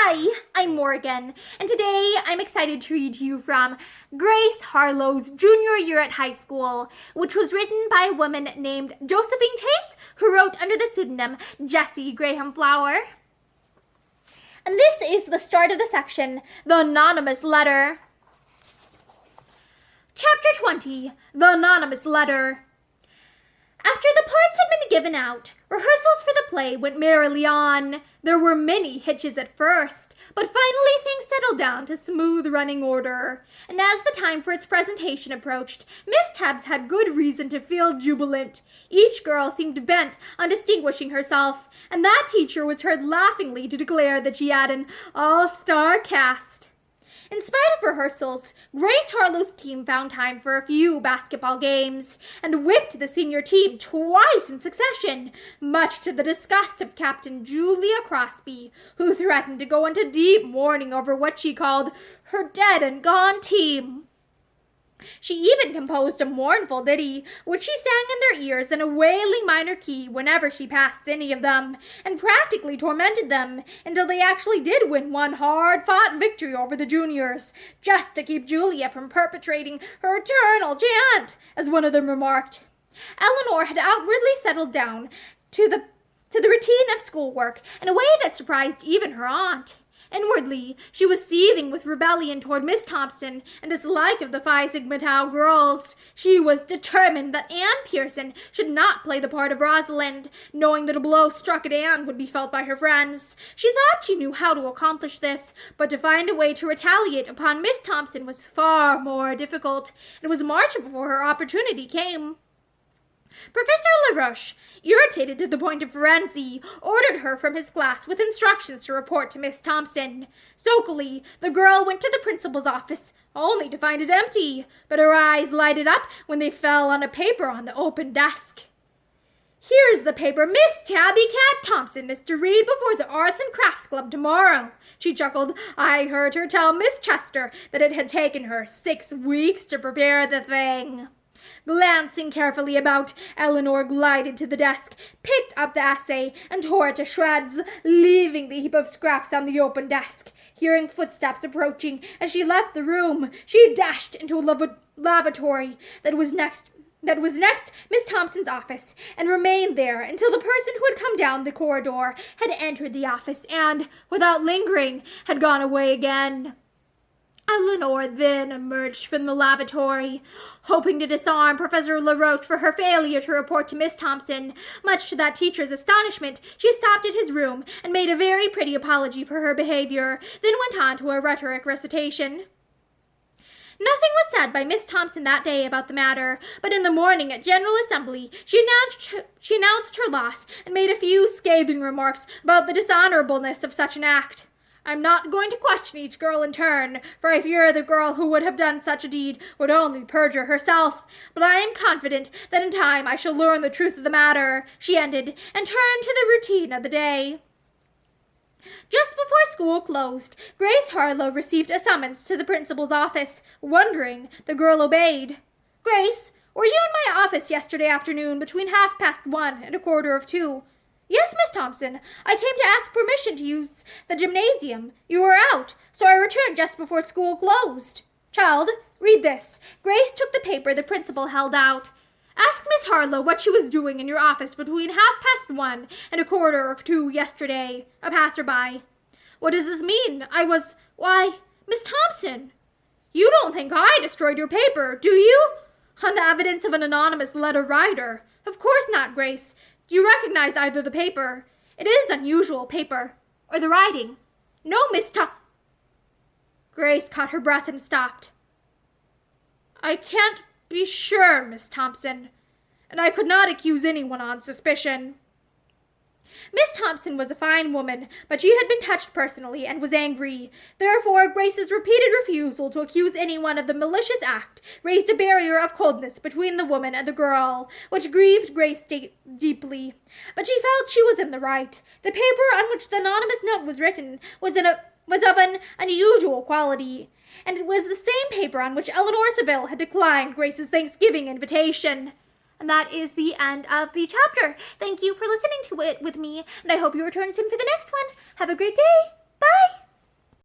Hi, I'm Morgan, and today I'm excited to read to you from Grace Harlowe's junior year at high school, which was written by a woman named Josephine Chase, who wrote under the pseudonym Jessie Graham Flower. And this is the start of the section, The Anonymous Letter. Chapter 20, The Anonymous Letter. After the parts had been given out, rehearsals for the play went merrily on. There were many hitches at first, but finally things settled down to smooth running order. And as the time for its presentation approached, Miss Tebbs had good reason to feel jubilant. Each girl seemed bent on distinguishing herself, and that teacher was heard laughingly to declare that she had an all-star cast. In spite of rehearsals, Grace Harlowe's team found time for a few basketball games and whipped the senior team twice in succession, much to the disgust of Captain Julia Crosby, who threatened to go into deep mourning over what she called her dead and gone team. She even composed a mournful ditty, which she sang in their ears in a wailing minor key whenever she passed any of them, and practically tormented them until they actually did win one hard-fought victory over the juniors, just to keep Julia from perpetrating her eternal chant, as one of them remarked. Eleanor had outwardly settled down to the routine of schoolwork in a way that surprised even her aunt. Inwardly, she was seething with rebellion toward Miss Thompson and dislike of the Phi Sigma Tau girls. She was determined that Anne Pearson should not play the part of Rosalind, knowing that a blow struck at Anne would be felt by her friends. She thought she knew how to accomplish this, but to find a way to retaliate upon Miss Thompson was far more difficult. It was March before her opportunity came. Professor LaRoche, irritated to the point of frenzy, ordered her from his class with instructions to report to Miss Thompson. Sulkily, the girl went to the principal's office, only to find it empty, but her eyes lighted up when they fell on a paper on the open desk. "Here's the paper Miss Tabby Cat Thompson is to read before the Arts and Crafts Club tomorrow," she chuckled. "I heard her tell Miss Chester that it had taken her 6 weeks to prepare the thing." Glancing carefully about, Eleanor glided to the desk, picked up the essay, and tore it to shreds, leaving the heap of scraps on the open desk. Hearing footsteps approaching as she left the room, she dashed into a lavatory that was next Miss Thompson's office, and remained there until the person who had come down the corridor had entered the office and, without lingering, had gone away again. Eleanor then emerged from the lavatory, hoping to disarm Professor LaRoche for her failure to report to Miss Thompson. Much to that teacher's astonishment, she stopped at his room and made a very pretty apology for her behavior, then went on to a rhetoric recitation. Nothing was said by Miss Thompson that day about the matter, but in the morning at General Assembly she announced her loss and made a few scathing remarks about the dishonorableness of such an act. "I'm not going to question each girl in turn, for I fear the girl who would have done such a deed would only perjure herself, but I am confident that in time I shall learn the truth of the matter," she ended, and turned to the routine of the day. Just before school closed, Grace Harlowe received a summons to the principal's office. Wondering, the girl obeyed. "Grace, were you in my office yesterday afternoon between 1:30 and 1:45?" "Yes, Miss Thompson. I came to ask permission to use the gymnasium. You were out, so I returned just before school closed." "Child, read this." Grace took the paper the principal held out. "Ask Miss Harlowe what she was doing in your office between 1:30 and 1:45 yesterday." A passerby. "What does this mean? Why, Miss Thompson, you don't think I destroyed your paper, do you? On the evidence of an anonymous letter writer? Of course not, Grace. Do you recognize either the paper? It is unusual paper. Or the writing?" "No, Miss Grace caught her breath and stopped. "I can't be sure, Miss Thompson, and I could not accuse anyone on suspicion." Miss Thompson was a fine woman, but she had been touched personally and was angry. Therefore, Grace's repeated refusal to accuse anyone of the malicious act raised a barrier of coldness between the woman and the girl, which grieved Grace deeply. But she felt she was in the right. The paper on which the anonymous note was written was of an unusual quality, and it was the same paper on which Eleanor Saville had declined Grace's Thanksgiving invitation. And that is the end of the chapter. Thank you for listening to it with me, and I hope you return soon for the next one. Have a great day.